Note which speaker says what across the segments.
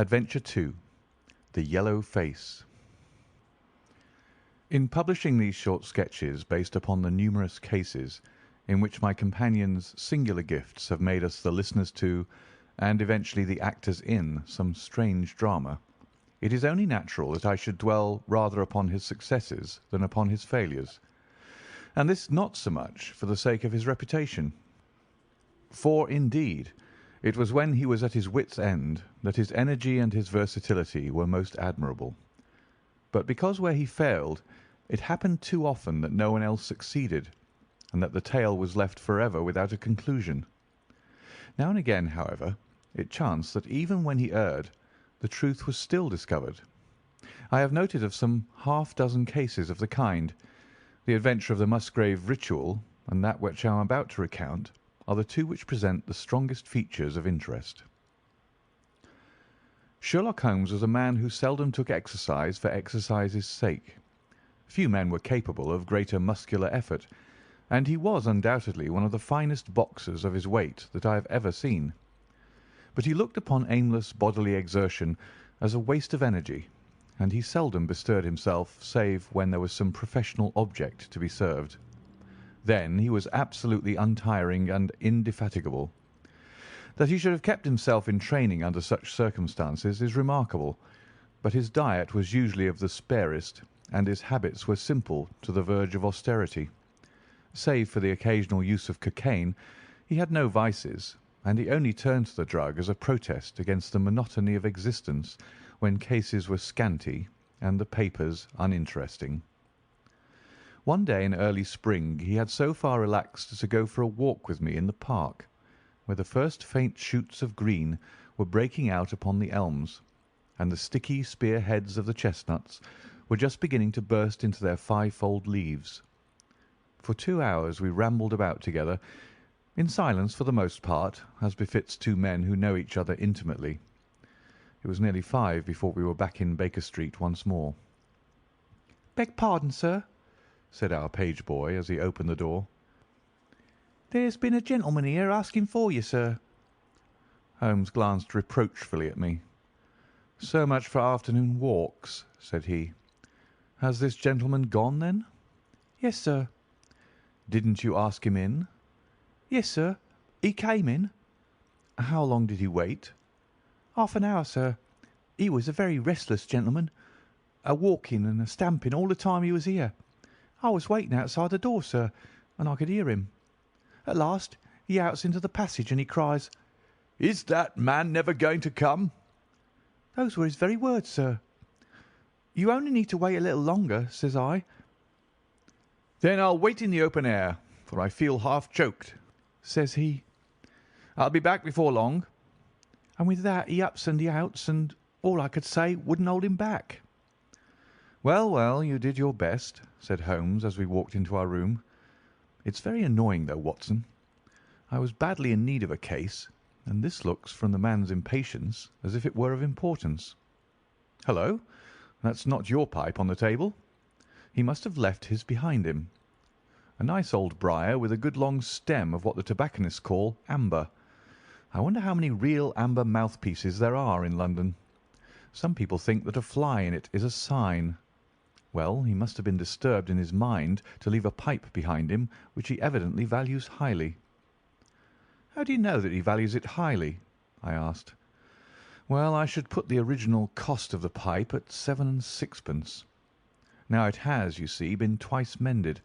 Speaker 1: Adventure 2. The Yellow Face. In publishing these short sketches based upon the numerous cases in which my companions' singular gifts have made us the listeners to, and eventually the actors in, some strange drama, it is only natural that I should dwell rather upon his successes than upon his failures, and this not so much for the sake of his reputation. For, indeed, it was when he was at his wits' end that his energy and his versatility were most admirable, but because where he failed it happened too often that no one else succeeded, and that the tale was left forever without a conclusion. Now and again, however, it chanced that even when he erred, the truth was still discovered. I have noted of some half-dozen cases of the kind. The adventure of the Musgrave Ritual and that which I am about to recount are the two which present the strongest features of interest. Sherlock Holmes was a man who seldom took exercise for exercise's sake. Few men were capable of greater muscular effort, and he was undoubtedly one of the finest boxers of his weight that I have ever seen. But he looked upon aimless bodily exertion as a waste of energy, and he seldom bestirred himself save when there was some professional object to be served. Then he was absolutely untiring and indefatigable. That he should have kept himself in training under such circumstances is remarkable, but his diet was usually of the sparest, and his habits were simple to the verge of austerity. Save for the occasional use of cocaine, he had no vices, and he only turned to the drug as a protest against the monotony of existence when cases were scanty and the papers uninteresting. One day in early spring he had so far relaxed as to go for a walk with me in the park, where the first faint shoots of green were breaking out upon the elms, and the sticky spear heads of the chestnuts were just beginning to burst into their fivefold leaves. For 2 hours we rambled about together, in silence for the most part, as befits two men who know each other intimately. It was nearly 5 before we were back in Baker Street once more. "Beg pardon, sir," said our page boy as he opened the door. "There's been a gentleman here asking for you, sir." Holmes glanced reproachfully at me. "So much for afternoon walks," said he. "Has this gentleman gone, then?" "Yes, sir." "Didn't you ask him in?" "Yes, sir. He came in." "How long did he wait?" "Half an hour, sir. He was a very restless gentleman, a walking and a stamping all the time he was here. I was waiting outside the door, sir, and I could hear him. At last he outs into the passage and he cries, 'Is that man never going to come?' Those were his very words, sir. 'You only need to wait a little longer,' says I. 'Then I'll wait in the open air, for I feel half choked,' says he. 'I'll be back before long.' And with that he ups and he outs, and all I could say wouldn't hold him back." "Well, well, you did your best," said Holmes as we walked into our room. "It's very annoying, though, Watson. I was badly in need of a case, and this looks, from the man's impatience, as if it were of importance. Hullo, that's not your pipe on the table. He must have left his behind him. A nice old briar with a good long stem of what the tobacconists call amber. I wonder how many real amber mouthpieces there are in London. Some people think that a fly in it is a sign. Well, he must have been disturbed in his mind to leave a pipe behind him which he evidently values highly." "How do you know that he values it highly?" I asked. "Well, I should put the original cost of the pipe at 7 6d. Now it has, you see, been twice mended,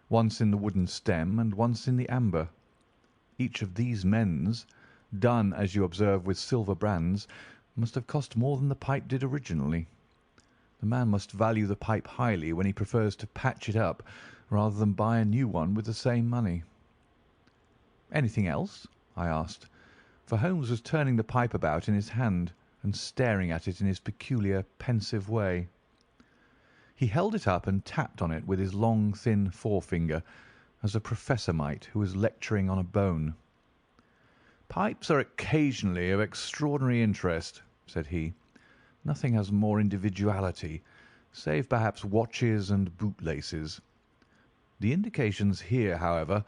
Speaker 1: once in the wooden stem and once in the amber. Each of these mends, done, as you observe, with silver brands, must have cost more than the pipe did originally. The man must value the pipe highly when he prefers to patch it up rather than buy a new one with the same money." "Anything else?" I asked, for Holmes was turning the pipe about in his hand and staring at it in his peculiar pensive way. He held it up and tapped on it with his long, thin forefinger, as a professor might who was lecturing on a bone. "Pipes are occasionally of extraordinary interest," said he. "Nothing has more individuality, save perhaps watches and bootlaces. The indications here, however,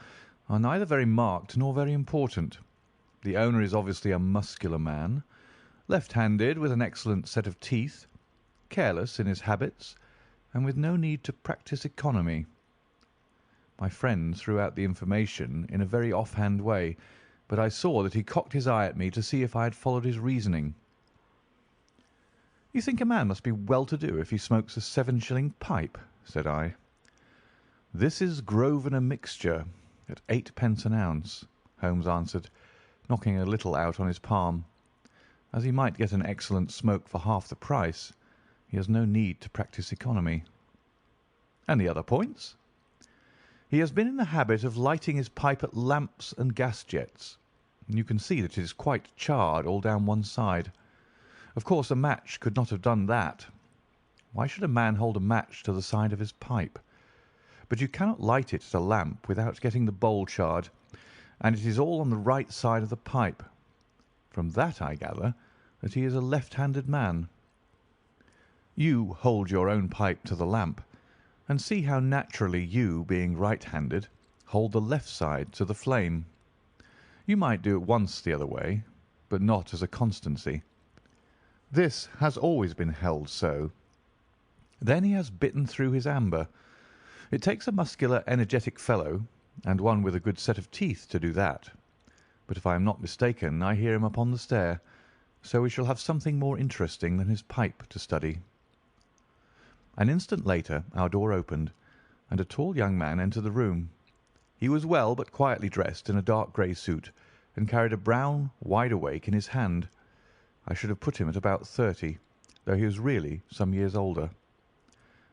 Speaker 1: are neither very marked nor very important. The owner is obviously a muscular man, left-handed with an excellent set of teeth, careless in his habits, and with no need to practise economy. My friend threw out the information in a very off-hand way, but I saw that he cocked his eye at me to see if I had followed his reasoning. "You think a man must be well-to-do if he smokes a 7-shilling pipe?" said I. "This is Grosvenor mixture at 8d. an ounce," Holmes answered, knocking a little out on his palm. "As he might get an excellent smoke for half the price, he has no need to practise economy." "And the other points?" "He has been in the habit of lighting his pipe at lamps and gas jets. You can see that it is quite charred all down one side. Of course, a match could not have done that. Why should a man hold a match to the side of his pipe? But you cannot light it at a lamp without getting the bowl charred, and it is all on the right side of the pipe. From that I gather that he is a left-handed man. You hold your own pipe to the lamp, and see how naturally you, being right-handed, hold the left side to the flame. You might do it once the other way, but not as a constancy. This has always been held so. Then he has bitten through his amber. It takes a muscular, energetic fellow, and one with a good set of teeth, to do that. But if I am not mistaken, I hear him upon the stair, so we shall have something more interesting than his pipe to study." An instant later our door opened, and a tall young man entered the room. He was well but quietly dressed in a dark grey suit, and carried a brown wide-awake in his hand. I should have put him at about 30, though he was really some years older.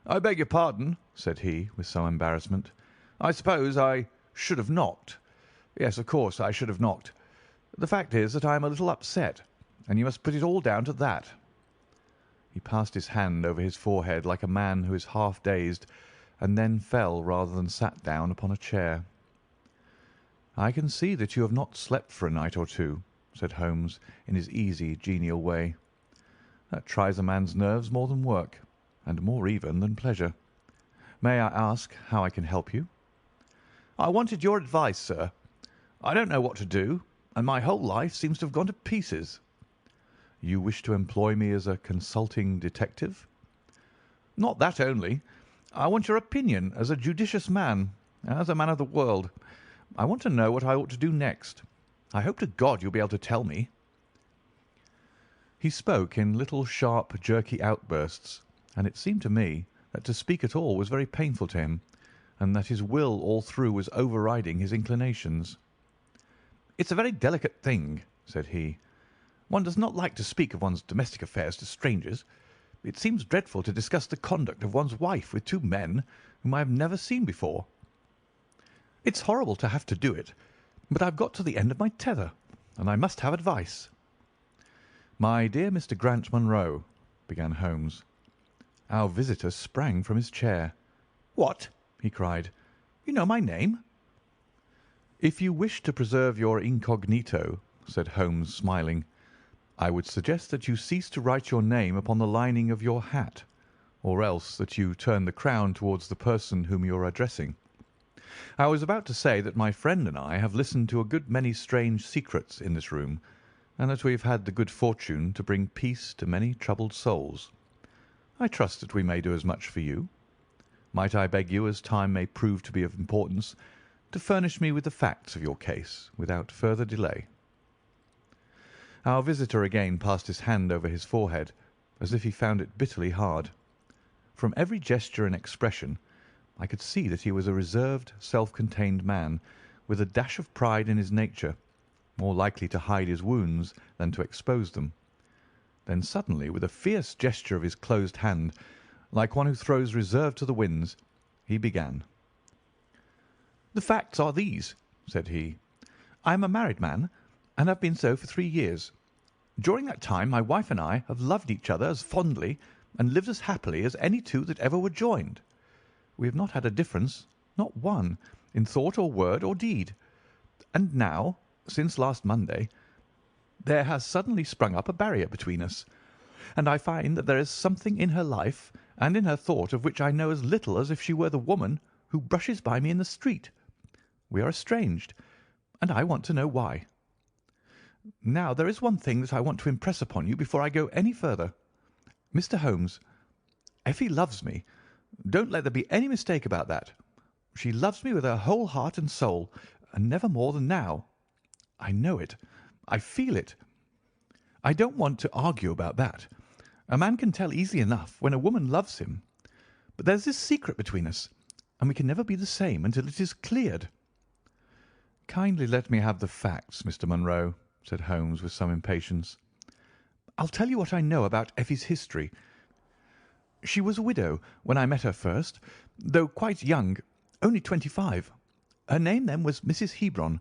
Speaker 1: "I beg your pardon," said he, with some embarrassment. "I suppose I should have knocked. Yes, of course, I should have knocked. The fact is that I am a little upset, and you must put it all down to that." He passed his hand over his forehead like a man who is half dazed, and then fell rather than sat down upon a chair. "I can see that you have not slept for a night or two," said Holmes, in his easy, genial way. "That tries a man's nerves more than work, and more even than pleasure. May I ask how I can help you?" "I wanted your advice, sir. I don't know what to do, and my whole life seems to have gone to pieces." "You wish to employ me as a consulting detective?" "Not that only. I want your opinion as a judicious man, as a man of the world. I want to know what I ought to do next. I hope to God you'll be able to tell me." He spoke in little sharp, jerky outbursts, and it seemed to me that to speak at all was very painful to him, and that his will all through was overriding his inclinations. "It's a very delicate thing," said he. "One does not like to speak of one's domestic affairs to strangers. It seems dreadful to discuss the conduct of one's wife with two men whom I have never seen before. It's horrible to have to do it, but I've got to the end of my tether, and I must have advice." "My dear Mr. Grant Munro," began Holmes. Our visitor sprang from his chair. "What!" he cried. "You know my name?" "If you wish to preserve your incognito," said Holmes, smiling, "I would suggest that you cease to write your name upon the lining of your hat, or else that you turn the crown towards the person whom you are addressing. I was about to say that my friend and I have listened to a good many strange secrets in this room, and that we have had the good fortune to bring peace to many troubled souls. I trust that we may do as much for you. Might I beg you, as time may prove to be of importance, to furnish me with the facts of your case without further delay?" Our visitor again passed his hand over his forehead, as if he found it bitterly hard. From every gesture and expression I could see that he was a reserved, self-contained man, with a dash of pride in his nature, more likely to hide his wounds than to expose them. Then suddenly, with a fierce gesture of his closed hand, like one who throws reserve to the winds, he began. "The facts are these," said he. "I am a married man, and have been so for 3 years. During that time my wife and I have loved each other as fondly and lived as happily as any two that ever were joined. We have not had a difference, not one, in thought or word or deed. And now, since last Monday, there has suddenly sprung up a barrier between us, and I find that there is something in her life and in her thought of which I know as little as if she were the woman who brushes by me in the street. We are estranged, and I want to know why." Now, there is one thing that I want to impress upon you before I go any further. Mr. Holmes, Effie loves me. Don't let there be any mistake about that. She loves me with her whole heart and soul, and never more than now. I know it. I feel it. I don't want to argue about that. A man can tell easily enough when a woman loves him. But there's this secret between us, and we can never be the same until it is cleared." "Kindly let me have the facts, Mr. Munro," said Holmes with some impatience. "I'll tell you what I know about Effie's history. She was a widow when I met her first, though quite young, only 25. Her name then was Mrs. Hebron.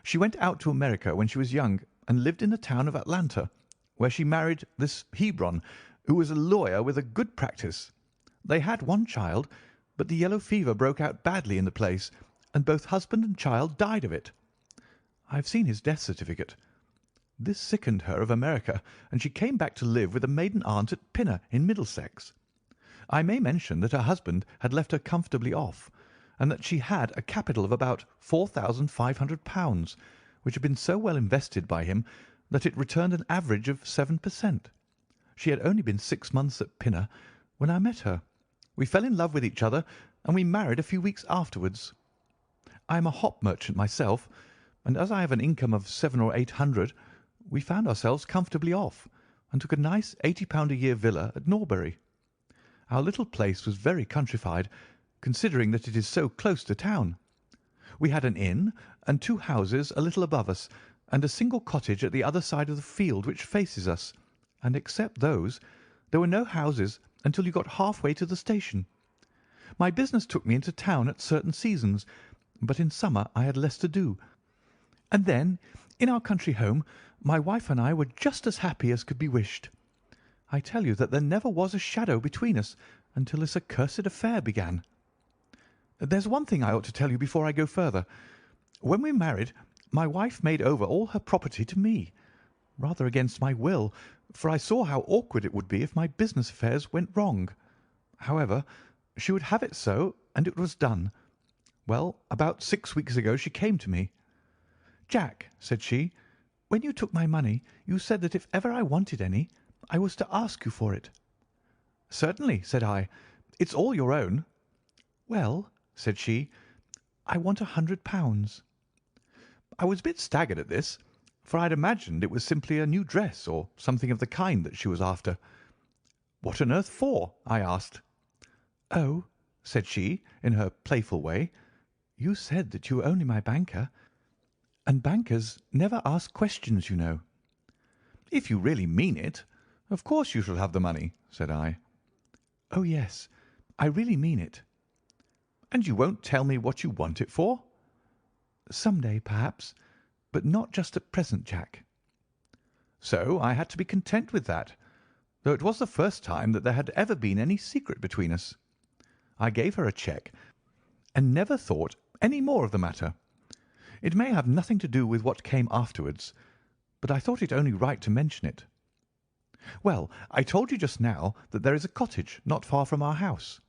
Speaker 1: She went out to America when she was young and lived in the town of Atlanta, where she married this Hebron, who was a lawyer with a good practice. They had one child, but the yellow fever broke out badly in the place, and both husband and child died of it. I have seen his death certificate. This sickened her of America, and she came back to live with a maiden aunt at Pinner in Middlesex. I may mention that her husband had left her comfortably off, and that she had a capital of about £4,500, which had been so well invested by him that it returned an average of 7%. She had only been 6 months at Pinner when I met her. We fell in love with each other, and we married a few weeks afterwards. I am a hop merchant myself, and as I have an income of 700 or 800, we found ourselves comfortably off, and took a nice £80 a year villa at Norbury. Our little place was very countrified, considering that it is so close to town. We had an inn and 2 houses a little above us, and a single cottage at the other side of the field which faces us, and except those, there were no houses until you got half-way to the station. My business took me into town at certain seasons, but in summer I had less to do. And then, in our country home, my wife and I were just as happy as could be wished. I tell you that there never was a shadow between us until this accursed affair began. There's one thing I ought to tell you before I go further. When we married, my wife made over all her property to me, rather against my will, for I saw how awkward it would be if my business affairs went wrong. However, she would have it so, and it was done. Well, about 6 weeks ago she came to me. "Jack," said she, "when you took my money, you said that if ever I wanted any, I was to ask you for it." "Certainly," said I. "It's all your own." "Well," said she, "I want £100. I was a bit staggered at this, for I had imagined it was simply a new dress or something of the kind that she was after. "What on earth for?" I asked. "Oh," said she, in her playful way, "you said that you were only my banker, and bankers never ask questions, you know." "If you really mean it, of course you shall have the money," said I. "Oh, yes, I really mean it." "And you won't tell me what you want it for?" "Some day, perhaps, but not just at present, Jack." So I had to be content with that, though it was the first time that there had ever been any secret between us. I gave her a cheque, and never thought any more of the matter. It may have nothing to do with what came afterwards, but I thought it only right to mention it. Well, I told you just now that there is a cottage not far from our house.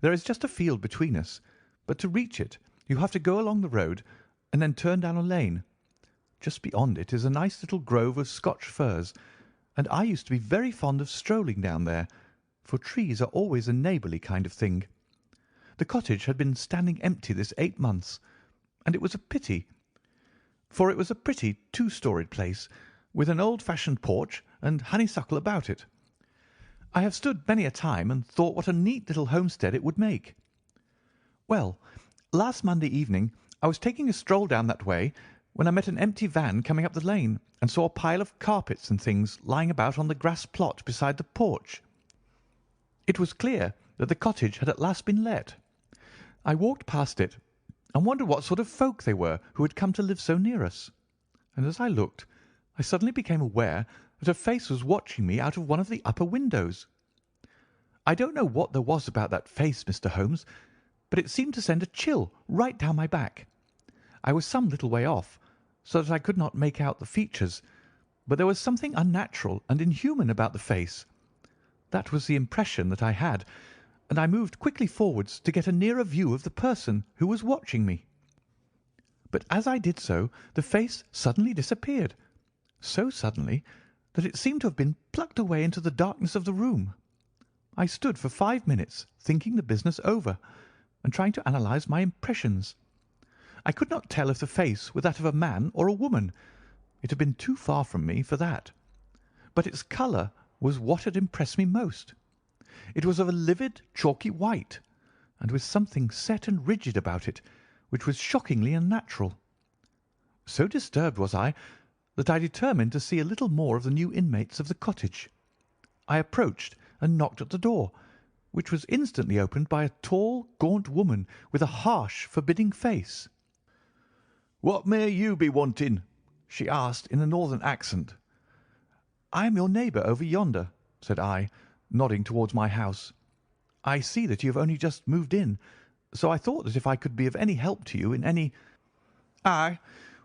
Speaker 1: There is just a field between us, but to reach it you have to go along the road and then turn down a lane. Just beyond it is a nice little grove of Scotch firs, and I used to be very fond of strolling down there, for trees are always a neighbourly kind of thing. The cottage had been standing empty this 8 months, and it was a pity, for it was a pretty 2-storied place, with an old-fashioned porch and honeysuckle about it. I have stood many a time and thought what a neat little homestead it would make. Well, last Monday evening I was taking a stroll down that way when I met an empty van coming up the lane, and saw a pile of carpets and things lying about on the grass plot beside the porch. It was clear that the cottage had at last been let. I walked past it and wondered what sort of folk they were who had come to live so near us, and as I looked I suddenly became aware that a face was watching me out of one of the upper windows. I don't know what there was about that face, Mr. Holmes, but it seemed to send a chill right down my back. I was some little way off, so that I could not make out the features, but there was something unnatural and inhuman about the face. That was the impression that I had, and I moved quickly forwards to get a nearer view of the person who was watching me. But as I did so, the face suddenly disappeared, so suddenly that it seemed to have been plucked away into the darkness of the room. I stood for 5 minutes thinking the business over and trying to analyse my impressions. I could not tell if the face were that of a man or a woman. It had been too far from me for that. But its colour was what had impressed me most. It was of a livid, chalky white, and with something set and rigid about it, which was shockingly unnatural. So disturbed was I that I determined to see a little more of the new inmates of the cottage. I approached and knocked at the door, which was instantly opened by a tall, gaunt woman with a harsh, forbidding face. "What may you be wanting?" she asked in a northern accent. "I am your neighbour over yonder," said I, nodding towards my house. "I see that you have only just moved in, so I thought that if I could be of any help to you in any—" "Aye,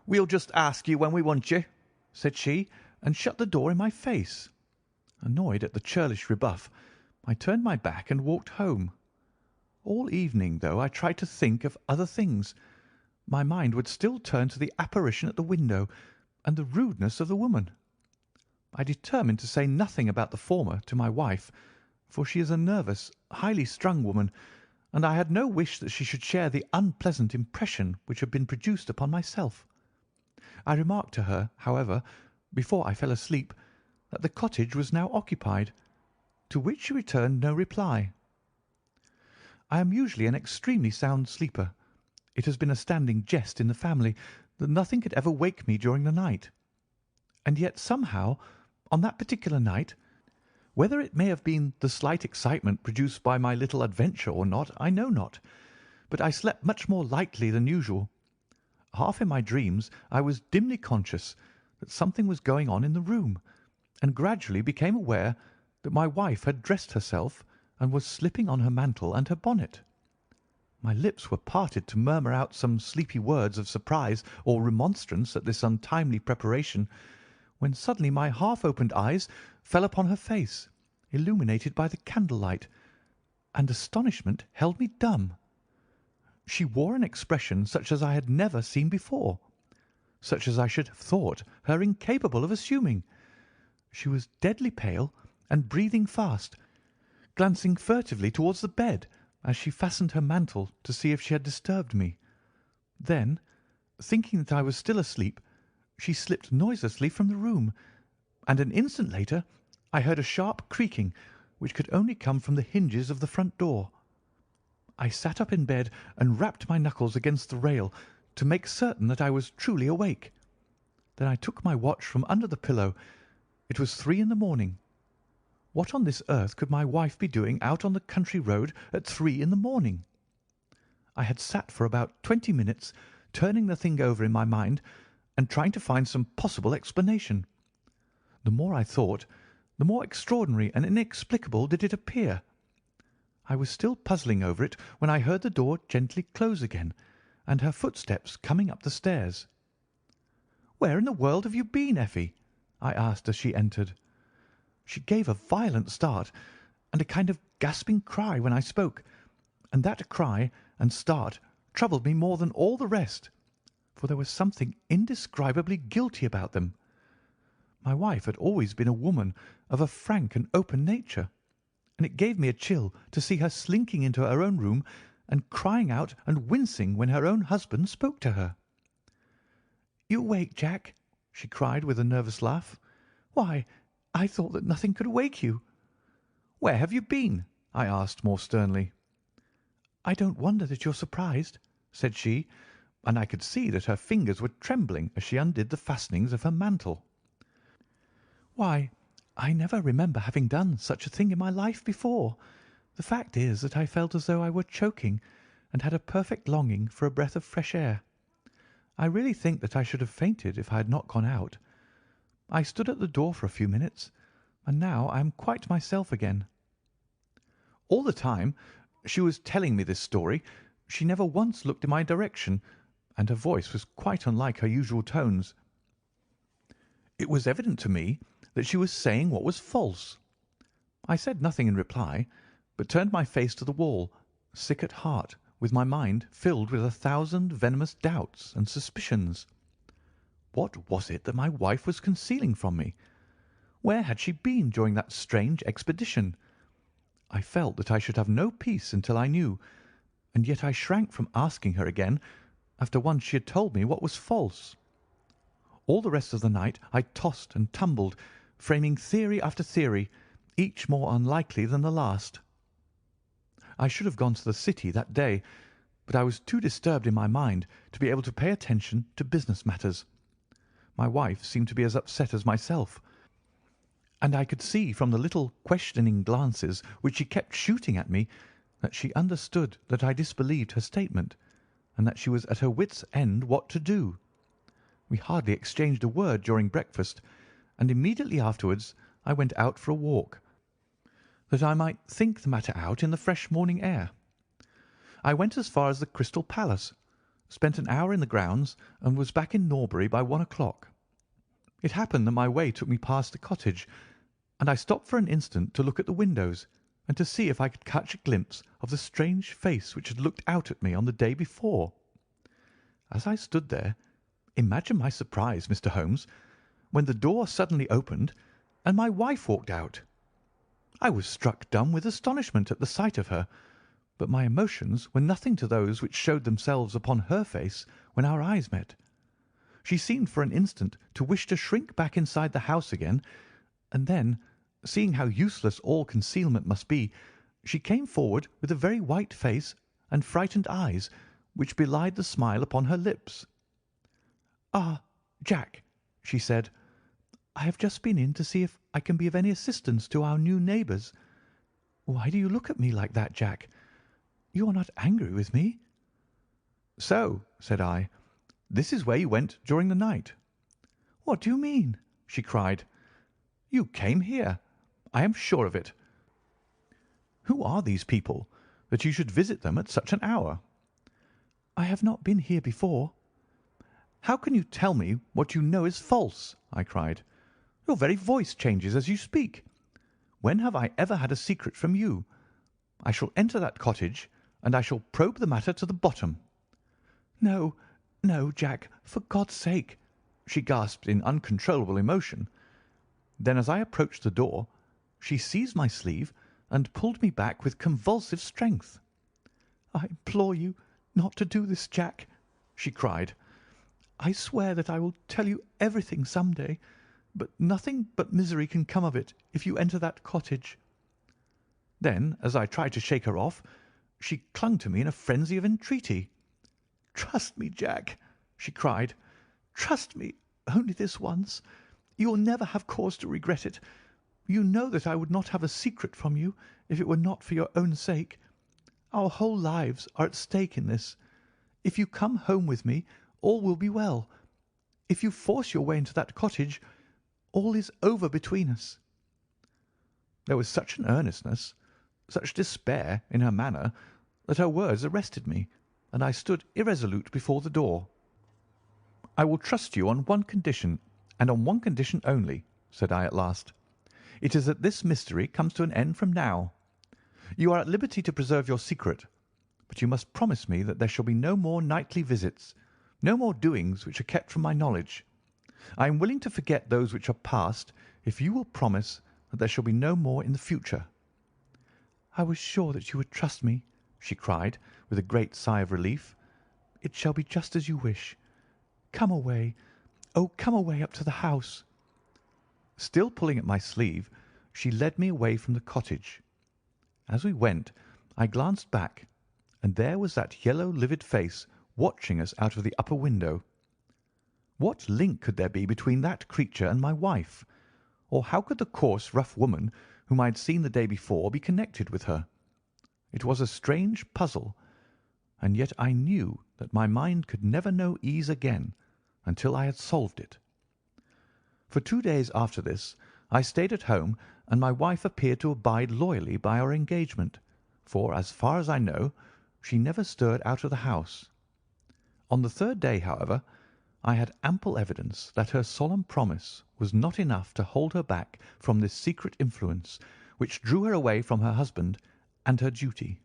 Speaker 1: we'll just ask you when we want you," said she, and shut the door in my face. Annoyed at the churlish rebuff, I turned my back and walked home. All evening, though I tried to think of other things, my mind would still turn to the apparition at the window and the rudeness of the woman. I determined to say nothing about the former to my wife, for she is a nervous, highly strung woman, and I had no wish that she should share the unpleasant impression which had been produced upon myself. I remarked to her, however, before I fell asleep, that the cottage was now occupied, to which she returned no reply. I am usually an extremely sound sleeper. It has been a standing jest in the family that nothing could ever wake me during the night. And yet somehow, on that particular night, whether it may have been the slight excitement produced by my little adventure or not, I know not, but I slept much more lightly than usual. Half in my dreams I was dimly conscious that something was going on in the room, and gradually became aware that my wife had dressed herself and was slipping on her mantle and her bonnet. My lips were parted to murmur out some sleepy words of surprise or remonstrance at this untimely preparation, when suddenly my half-opened eyes fell upon her face, illuminated by the candlelight, and astonishment held me dumb. She wore an expression such as I had never seen before, such as I should have thought her incapable of assuming. She was deadly pale and breathing fast, glancing furtively towards the bed as she fastened her mantle to see if she had disturbed me. Then, thinking that I was still asleep, she slipped noiselessly from the room, and an instant later I heard a sharp creaking which could only come from the hinges of the front door. I sat up in bed and rapped my knuckles against the rail to make certain that I was truly awake. Then I took my watch from under the pillow. It was 3 in the morning. What on this earth could my wife be doing out on the country road at 3 in the morning? I had sat for about 20 minutes turning the thing over in my mind and trying to find some possible explanation. The more I thought, the more extraordinary and inexplicable did it appear. I was still puzzling over it when I heard the door gently close again and her footsteps coming up the stairs. "Where in the world have you been, Effie?" I asked as she entered. She gave a violent start and a kind of gasping cry when I spoke, and that cry and start troubled me more than all the rest, for there was something indescribably guilty about them. My wife had always been a woman of a frank and open nature, and it gave me a chill to see her slinking into her own room and crying out and wincing when her own husband spoke to her. "You awake, Jack?" she cried with a nervous laugh. "Why, I thought that nothing could wake you." "Where have you been?" I asked more sternly. "I don't wonder that you're surprised," said she, and I could see that her fingers were trembling as she undid the fastenings of her mantle. "Why, I never remember having done such a thing in my life before. The fact is that I felt as though I were choking and had a perfect longing for a breath of fresh air. I really think that I should have fainted if I had not gone out. I stood at the door for a few minutes, and now I am quite myself again." All the time she was telling me this story, she never once looked in my direction, and her voice was quite unlike her usual tones. It was evident to me that she was saying what was false. I said nothing in reply, but turned my face to the wall, sick at heart, with my mind filled with 1,000 venomous doubts and suspicions. What was it that my wife was concealing from me? Where had she been during that strange expedition? I felt that I should have no peace until I knew, and yet I shrank from asking her again after once she had told me what was false. All the rest of the night I tossed and tumbled, framing theory after theory, each more unlikely than the last. I should have gone to the city that day, but I was too disturbed in my mind to be able to pay attention to business matters. My wife seemed to be as upset as myself, and I could see from the little questioning glances which she kept shooting at me that she understood that I disbelieved her statement, and that she was at her wits' end what to do. We hardly exchanged a word during breakfast, and immediately afterwards I went out for a walk, that I might think the matter out in the fresh morning air. I went as far as the Crystal Palace, spent an hour in the grounds, and was back in Norbury by 1 o'clock. It happened that my way took me past the cottage, and I stopped for an instant to look at the windows and to see if I could catch a glimpse of the strange face which had looked out at me on the day before. As I stood there, imagine my surprise, Mr. Holmes, when the door suddenly opened and my wife walked out. I was struck dumb with astonishment at the sight of her, but my emotions were nothing to those which showed themselves upon her face when our eyes met. She seemed for an instant to wish to shrink back inside the house again, and then, seeing how useless all concealment must be, she came forward with a very white face and frightened eyes which belied the smile upon her lips. "Ah, Jack," she said, "I have just been in to see if I can be of any assistance to our new neighbours. Why do you look at me like that, Jack? You are not angry with me?" "So," said I, "this is where you went during the night." "What do you mean?" she cried. "You came here. I am sure of it. Who are these people, that you should visit them at such an hour?" "I have not been here before." "How can you tell me what you know is false?" I cried. "Your very voice changes as you speak. When have I ever had a secret from you? I shall enter that cottage, and I shall probe the matter to the bottom." "No, no, Jack, for God's sake!" she gasped in uncontrollable emotion. Then, as I approached the door, she seized my sleeve and pulled me back with convulsive strength. "I implore you not to do this, Jack," she cried. "I swear that I will tell you everything some day, but nothing but misery can come of it if you enter that cottage." Then, as I tried to shake her off, she clung to me in a frenzy of entreaty. "Trust me, Jack," she cried. "Trust me only this once. You will never have cause to regret it. You know that I would not have a secret from you if it were not for your own sake. Our whole lives are at stake in this. If you come home with me, all will be well. If you force your way into that cottage, all is over between us." There was such an earnestness, such despair in her manner, that her words arrested me, and I stood irresolute before the door. "I will trust you on one condition, and on one condition only," said I at last. "It is that this mystery comes to an end from now. You are at liberty to preserve your secret, but you must promise me that there shall be no more nightly visits, no more doings which are kept from my knowledge. I am willing to forget those which are past if you will promise that there shall be no more in the future." "I was sure that you would trust me," she cried, with a great sigh of relief. "It shall be just as you wish. Come away. Oh, come away up to the house." Still pulling at my sleeve, she led me away from the cottage. As we went, I glanced back, and there was that yellow, livid face watching us out of the upper window. What link could there be between that creature and my wife? Or how could the coarse, rough woman whom I had seen the day before be connected with her? It was a strange puzzle, and yet I knew that my mind could never know ease again until I had solved it. For 2 days after this I stayed at home, and my wife appeared to abide loyally by our engagement, for, as far as I know, she never stirred out of the house. On the 3rd day, however, I had ample evidence that her solemn promise was not enough to hold her back from this secret influence which drew her away from her husband and her duty.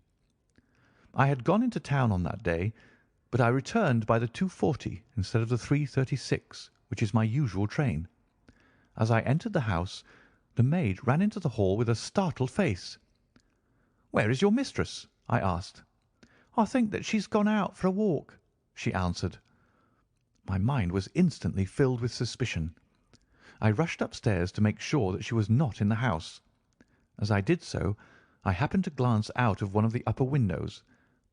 Speaker 1: I had gone into town on that day, but I returned by the 2:40 instead of the 3:36, which is my usual train. As I entered the house, the maid ran into the hall with a startled face. "Where is your mistress?" I asked. "I think that she's gone out for a walk," she answered. My mind was instantly filled with suspicion. I rushed upstairs to make sure that she was not in the house. As I did so, I happened to glance out of one of the upper windows,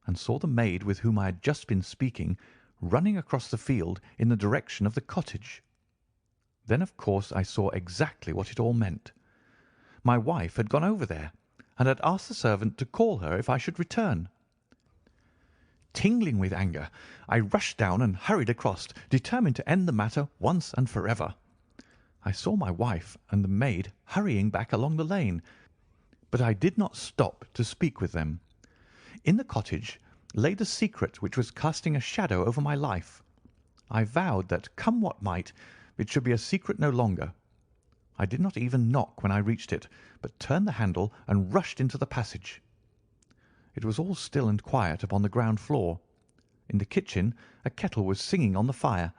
Speaker 1: and saw the maid with whom I had just been speaking running across the field in the direction of the cottage. Then, of course, I saw exactly what it all meant. My wife had gone over there, and had asked the servant to call her if I should return. Tingling with anger, I rushed down and hurried across, determined to end the matter once and forever. I saw my wife and the maid hurrying back along the lane, but I did not stop to speak with them. In the cottage lay the secret which was casting a shadow over my life. I vowed that, come what might, it should be a secret no longer. I did not even knock when I reached it, but turned the handle and rushed into the passage. It was all still and quiet upon the ground floor. In the kitchen a kettle was singing on the fire,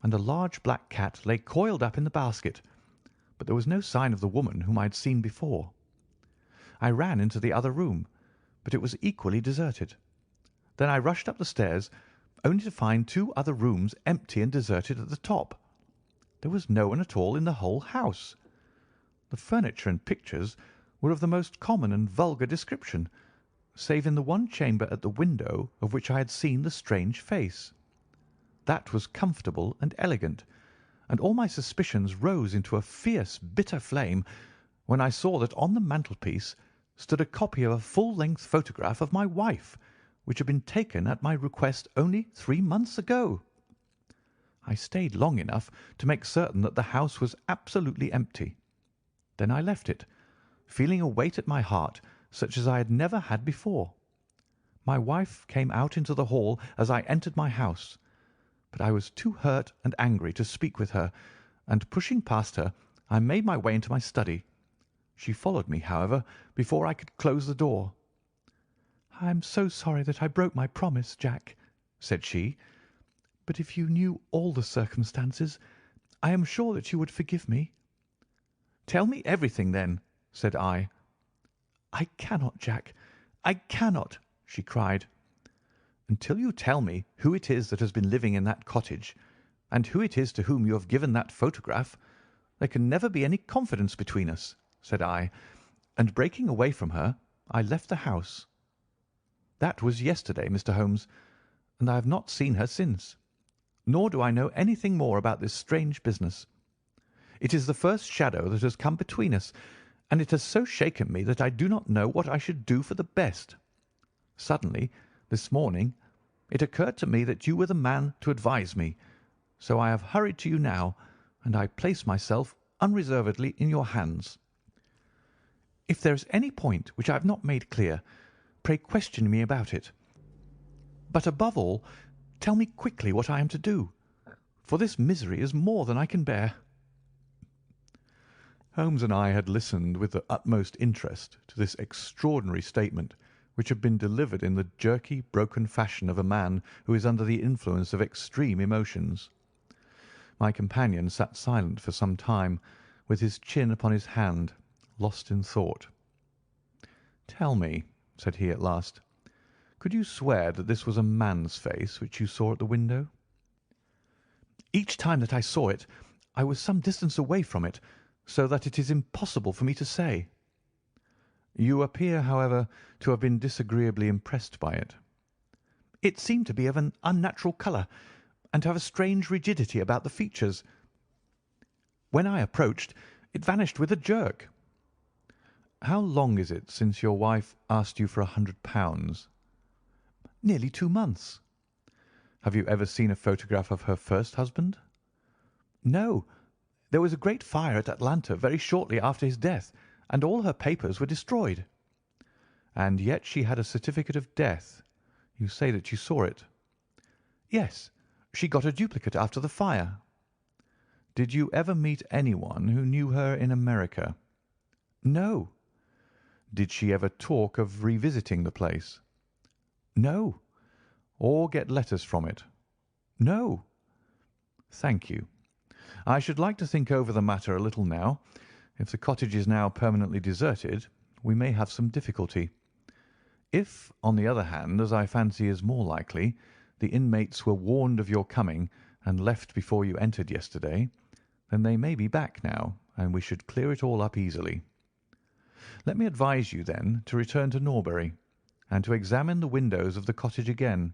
Speaker 1: and a large black cat lay coiled up in the basket, but there was no sign of the woman whom I had seen before. I ran into the other room, but it was equally deserted. Then I rushed up the stairs, only to find two other rooms empty and deserted at the top. There was no one at all in the whole house. The furniture and pictures were of the most common and vulgar description, save in the one chamber at the window of which I had seen the strange face. That was comfortable and elegant, and all my suspicions rose into a fierce, bitter flame when I saw that on the mantelpiece stood a copy of a full-length photograph of my wife, which had been taken at my request only 3 months ago. I stayed long enough to make certain that the house was absolutely empty. Then I left it, feeling a weight at my heart such as I had never had before. My wife came out into the hall as I entered my house, but I was too hurt and angry to speak with her, and pushing past her, I made my way into my study. She followed me, however, before I could close the door. "I am so sorry that I broke my promise, Jack," said she, "but if you knew all the circumstances, I am sure that you would forgive me." "Tell me everything, then," said I. "I cannot, Jack, I cannot," she cried. "Until you tell me who it is that has been living in that cottage, and who it is to whom you have given that photograph, there can never be any confidence between us," said I, and breaking away from her, I left the house. That was yesterday, Mr. Holmes, and I have not seen her since, nor do I know anything more about this strange business. It is the first shadow that has come between us, and it has so shaken me that I do not know what I should do for the best. Suddenly, this morning, it occurred to me that you were the man to advise me, so I have hurried to you now, and I place myself unreservedly in your hands. If there is any point which I have not made clear, pray question me about it. But above all, tell me quickly what I am to do, for this misery is more than I can bear." Holmes and I had listened with the utmost interest to this extraordinary statement, which had been delivered in the jerky, broken fashion of a man who is under the influence of extreme emotions. My companion sat silent for some time, with his chin upon his hand, lost in thought. "Tell me," said he at last, "could you swear that this was a man's face which you saw at the window?" "Each time that I saw it, I was some distance away from it, so that it is impossible for me to say." "You appear, however, to have been disagreeably impressed by it." "It seemed to be of an unnatural colour, and to have a strange rigidity about the features. When I approached, it vanished with a jerk." "How long is it since your wife asked you for £100?" "Nearly 2 months." "Have you ever seen a photograph of her first husband?" "No. There was a great fire at Atlanta very shortly after his death, and all her papers were destroyed." "And yet she had a certificate of death. You say that you saw it?" "Yes. She got a duplicate after the fire." "Did you ever meet anyone who knew her in America?" "No." "Did she ever talk of revisiting the place?" "No." "Or get letters from it?" "No." "Thank you. I should like to think over the matter a little now. If the cottage is now permanently deserted, we may have some difficulty. If, on the other hand, as I fancy is more likely, the inmates were warned of your coming and left before you entered yesterday, then they may be back now, and we should clear it all up easily. Let me advise you, then, to return to Norbury, and to examine the windows of the cottage again.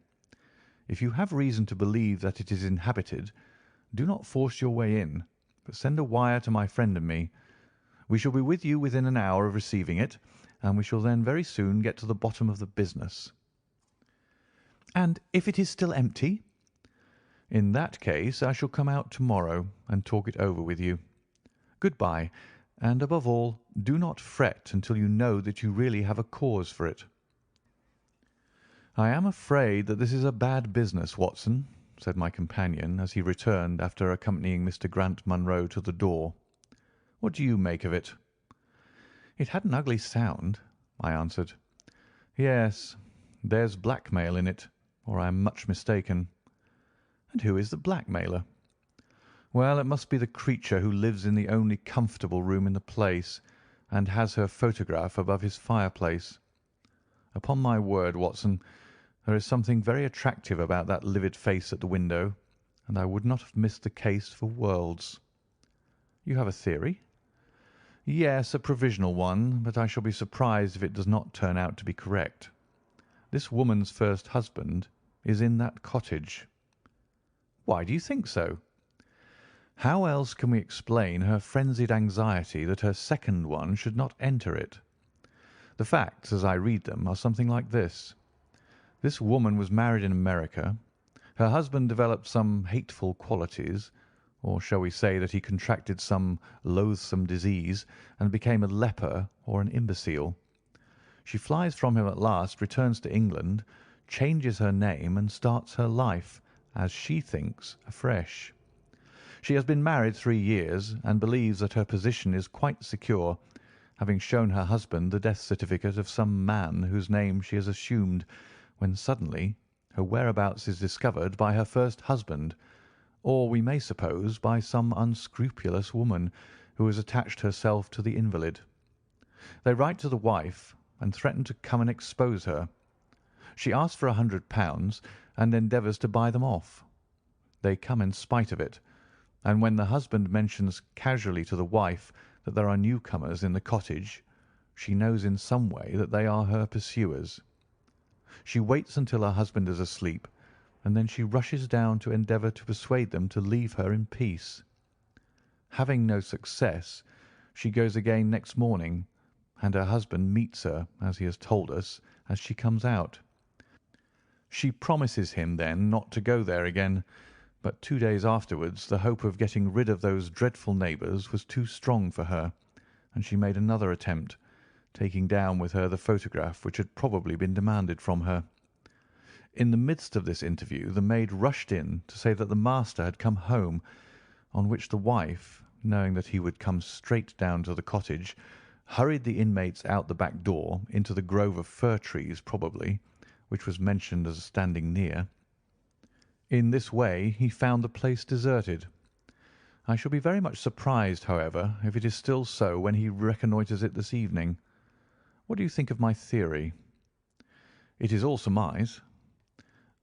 Speaker 1: If you have reason to believe that it is inhabited, do not force your way in, but send a wire to my friend and me. We shall be with you within an hour of receiving it, and we shall then very soon get to the bottom of the business." "And if it is still empty?" "In that case I shall come out to-morrow and talk it over with you. Good-bye, and above all, do not fret until you know that you really have a cause for it." "I am afraid that this is a bad business, Watson," said my companion as he returned after accompanying Mr. Grant Munro to the door. "What do you make of it?" "It had an ugly sound," I answered. "Yes, there's blackmail in it, or I am much mistaken." "And who is the blackmailer?" "Well, it must be the creature who lives in the only comfortable room in the place, and has her photograph above his fireplace. Upon my word, Watson, there is something very attractive about that livid face at the window, and I would not have missed the case for worlds." "You have a theory?" "Yes, a provisional one, but I shall be surprised if it does not turn out to be correct. This woman's first husband is in that cottage." "Why do you think so?" "How else can we explain her frenzied anxiety that her second one should not enter it? The facts, as I read them, are something like this. This woman was married in America. Her husband developed some hateful qualities, or shall we say that he contracted some loathsome disease and became a leper or an imbecile. She flies from him at last, returns to England, changes her name, and starts her life, as she thinks, afresh. She has been married 3 years, and believes that her position is quite secure, having shown her husband the death certificate of some man whose name she has assumed, when suddenly her whereabouts is discovered by her first husband, or we may suppose by some unscrupulous woman who has attached herself to the invalid. They write to the wife and threaten to come and expose her. She asks for £100 and endeavours to buy them off. They come in spite of it, and when the husband mentions casually to the wife that there are newcomers in the cottage, she knows in some way that they are her pursuers. She waits until her husband is asleep, and then she rushes down to endeavour to persuade them to leave her in peace. Having no success, she goes again next morning, and her husband meets her, as he has told us, as she comes out. She promises him then not to go there again, but 2 days afterwards the hope of getting rid of those dreadful neighbours was too strong for her, and she made another attempt, taking down with her the photograph which had probably been demanded from her. In the midst of this interview the maid rushed in to say that the master had come home, on which the wife, knowing that he would come straight down to the cottage, hurried the inmates out the back door into the grove of fir trees probably, which was mentioned as standing near. In this way he found the place deserted. I shall be very much surprised, however, if it is still so when he reconnoitres it this evening. What do you think of my theory?" "It is all surmise."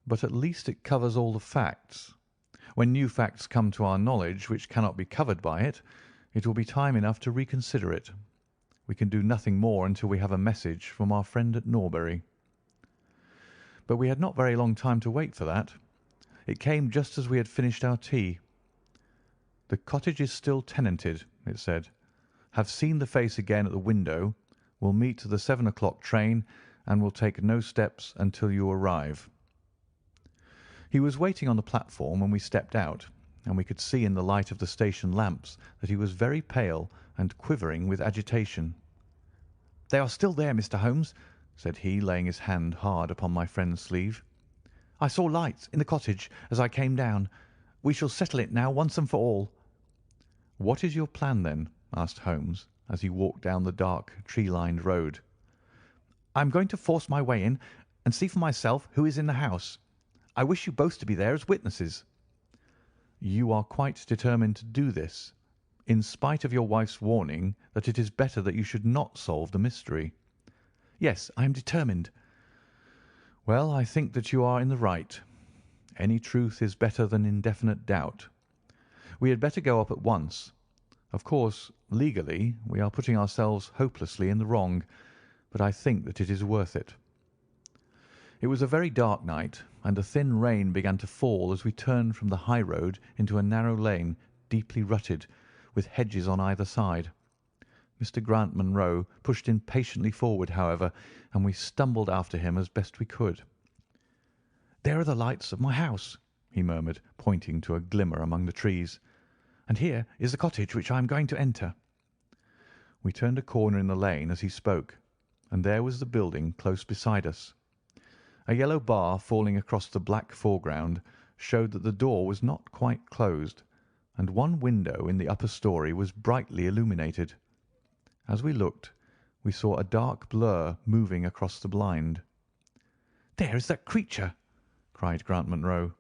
Speaker 1: "But at least it covers all the facts. When new facts come to our knowledge which cannot be covered by it, it will be time enough to reconsider it. We can do nothing more until we have a message from our friend at Norbury." But we had not very long time to wait for that. It came just as we had finished our tea. "The cottage is still tenanted," it said. "Have seen the face again at the window. Will meet the 7 o'clock train, and will take no steps until you arrive." He was waiting on the platform when we stepped out, and we could see in the light of the station lamps that he was very pale and quivering with agitation. "They are still there, Mr. Holmes," said he, laying his hand hard upon my friend's sleeve. "I saw lights in the cottage as I came down. We shall settle it now once and for all." "What is your plan, then?" asked Holmes, as he walked down the dark, tree-lined road. "I am going to force my way in and see for myself who is in the house. I wish you both to be there as witnesses." You are quite determined to do this, in spite of your wife's warning that it is better that you should not solve the mystery."
Speaker 2: "Yes, I am determined."
Speaker 1: "Well, I think that you are in the right. Any truth is better than indefinite doubt. We had better go up at once. Of course, legally, we are putting ourselves hopelessly in the wrong, but I think that it is worth it." It was a very dark night, and a thin rain began to fall as we turned from the high road into a narrow lane, deeply rutted, with hedges on either side. Mr. Grant Munro pushed impatiently forward, however, and we stumbled after him as best we could.
Speaker 2: "There are the lights of my house," he murmured, pointing to a glimmer among the trees. "And here is the cottage which I am going to enter."
Speaker 1: We turned a corner in the lane as he spoke, and there was the building close beside us. A yellow bar falling across the black foreground showed that the door was not quite closed, and one window in the upper story was brightly illuminated. As we looked, we saw a dark blur moving across the blind.
Speaker 2: "There is that creature!" cried Grant Munro.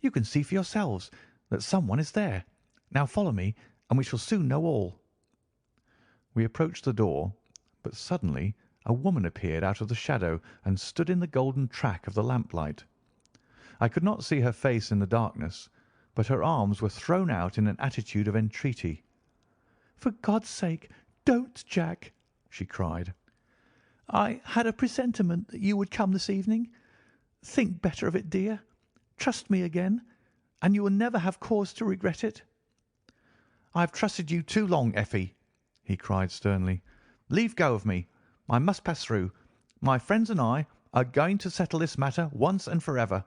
Speaker 2: "You can see for yourselves that someone is there. Now follow me, and we shall soon know all."
Speaker 1: We approached the door, but suddenly a woman appeared out of the shadow and stood in the golden track of the lamplight. I could not see her face in the darkness, but her arms were thrown out in an attitude of entreaty.
Speaker 2: "For God's sake, don't, Jack!" she cried. "I had a presentiment that you would come this evening. Think better of it, dear. Trust me again, and you will never have cause to regret it."
Speaker 1: "I have trusted you too long, Effie," he cried sternly. "Leave go of me. I must pass through. My friends and I are going to settle this matter once and for ever."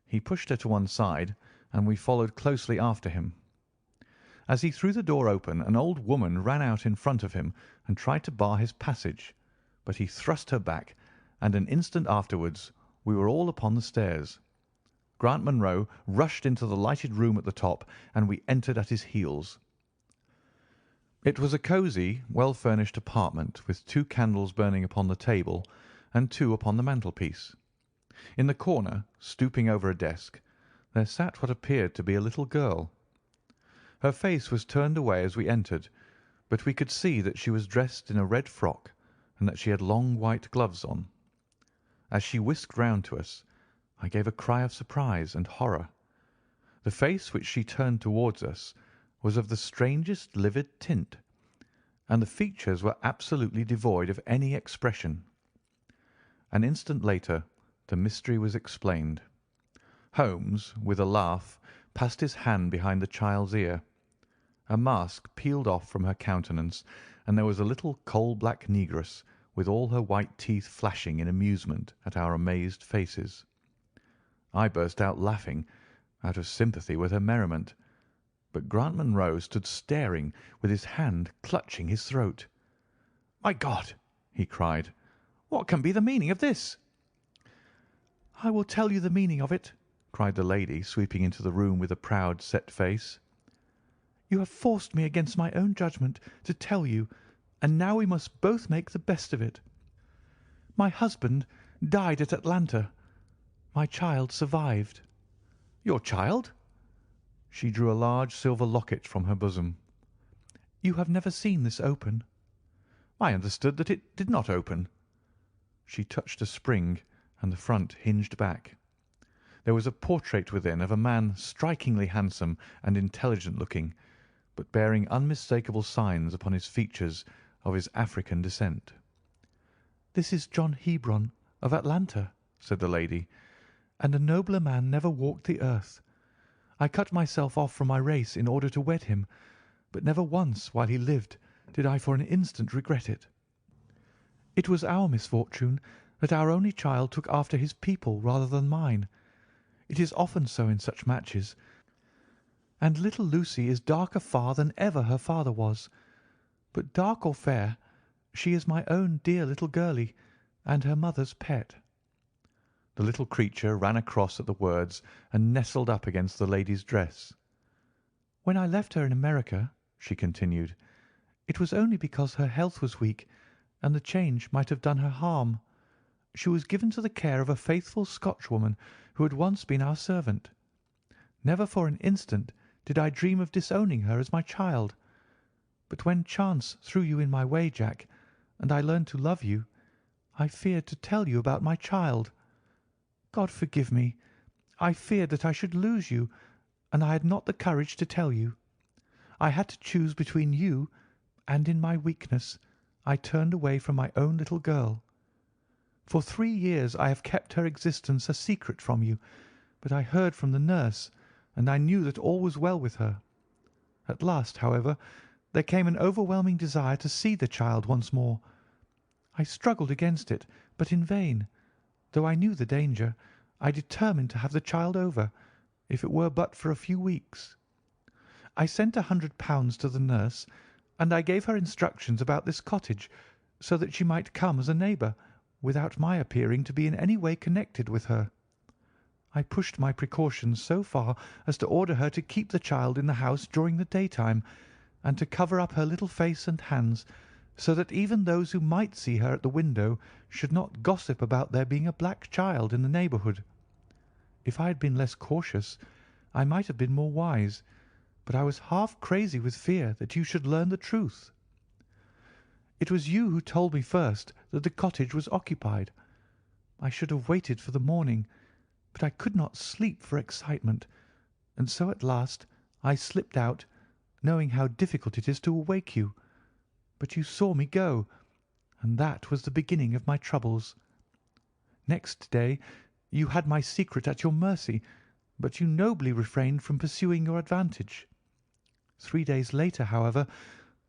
Speaker 1: He pushed her to one side, and we followed closely after him. As he threw the door open, an old woman ran out in front of him and tried to bar his passage, but he thrust her back, and an instant afterwards we were all upon the stairs. Grant Munro rushed into the lighted room at the top, and we entered at his heels. It was a cosy, well-furnished apartment, with 2 candles burning upon the table and 2 upon the mantelpiece. In the corner, stooping over a desk, there sat what appeared to be a little girl. Her face was turned away as we entered, but we could see that she was dressed in a red frock and that she had long white gloves on. As she whisked round to us, I gave a cry of surprise and horror. The face which she turned towards us was of the strangest livid tint, and the features were absolutely devoid of any expression. An instant later the mystery was explained. Holmes, with a laugh, passed his hand behind the child's ear. A mask peeled off from her countenance, and there was a little coal-black negress, with all her white teeth flashing in amusement at our amazed faces. I burst out laughing, out of sympathy with her merriment, but Grant Munro stood staring, with his hand clutching his throat. "My God!" he cried, "what can be the meaning of this?"
Speaker 2: "I will tell you the meaning of it," cried the lady, sweeping into the room with a proud, set face. "You have forced me against my own judgment to tell you, and now we must both make the best of it. My husband died at Atlanta. My child survived."
Speaker 1: "Your child?" She drew a large silver locket from her bosom.
Speaker 2: "You have never seen this open?"
Speaker 1: "I understood that it did not open." She touched a spring, and the front hinged back. There was a portrait within of a man strikingly handsome and intelligent-looking, but bearing unmistakable signs upon his features of his African descent.
Speaker 2: "This is John Hebron, of Atlanta," said the lady, "and a nobler man never walked the earth. I cut myself off from my race in order to wed him, but never once while he lived did I for an instant regret it. It was our misfortune that our only child took after his people rather than mine. It is often so in such matches, and little Lucy is darker far than ever her father was. But dark or fair, she is my own dear little girlie, and her mother's pet."
Speaker 1: The little creature ran across at the words and nestled up against the lady's dress.
Speaker 2: "When I left her in America," she continued, "it was only because her health was weak, and the change might have done her harm. She was given to the care of a faithful Scotchwoman who had once been our servant. Never for an instant did I dream of disowning her as my child. But when chance threw you in my way, Jack, and I learned to love you, I feared to tell you about my child. God forgive me! I feared that I should lose you, and I had not the courage to tell you. I had to choose between you, and in my weakness I turned away from my own little girl. For 3 years I have kept her existence a secret from you, but I heard from the nurse, and I knew that all was well with her. At last, however, there came an overwhelming desire to see the child once more. I struggled against it, but in vain. Though I knew the danger, I determined to have the child over, if it were but for a few weeks. I sent £100 to the nurse, and I gave her instructions about this cottage, so that she might come as a neighbour, without my appearing to be in any way connected with her. I pushed my precautions so far as to order her to keep the child in the house during the daytime, and to cover up her little face and hands, so that even those who might see her at the window should not gossip about there being a black child in the neighbourhood. If I had been less cautious, I might have been more wise, but I was half crazy with fear that you should learn the truth. It was you who told me first that the cottage was occupied. I should have waited for the morning, but I could not sleep for excitement, and so at last I slipped out, knowing how difficult it is to awake you. But you saw me go, and that was the beginning of my troubles. Next day you had my secret at your mercy, but you nobly refrained from pursuing your advantage. 3 days later, however,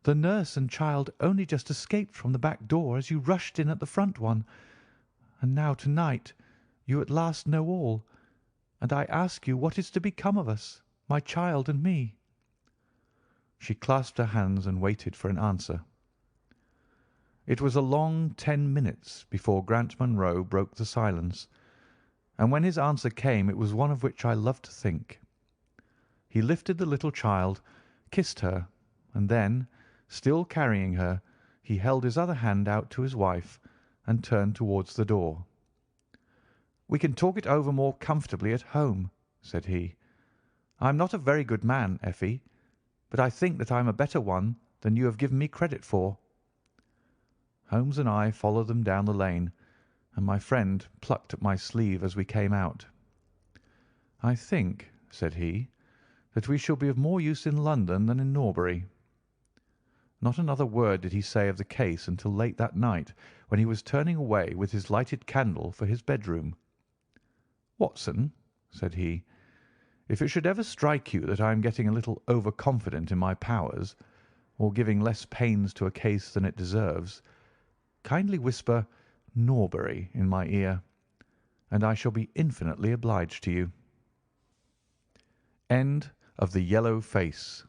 Speaker 2: the nurse and child only just escaped from the back door as you rushed in at the front one, and now to-night you at last know all, and I ask you what is to become of us, my child and me." She clasped her hands and waited for an answer. It was a long 10 minutes before Grant Munro broke the silence, and when his answer came it was one of which I love to think. He lifted the little child, kissed her, and then, still carrying her, he held his other hand out to his wife and turned towards the door. "We can talk it over more comfortably at home," said he. "I am not a very good man, Effie, but I think that I am a better one than you have given me credit for." Holmes and I followed them down the lane, and my friend plucked at my sleeve as we came out. "I think," said he, "that we shall be of more use in London than in Norbury." Not another word did he say of the case until late that night, when he was turning away with his lighted candle for his bedroom. "Watson," said he, "if it should ever strike you that I am getting a little over-confident in my powers, or giving less pains to a case than it deserves, kindly whisper 'Norbury' in my ear, and I shall be infinitely obliged to you." End of The Yellow Face.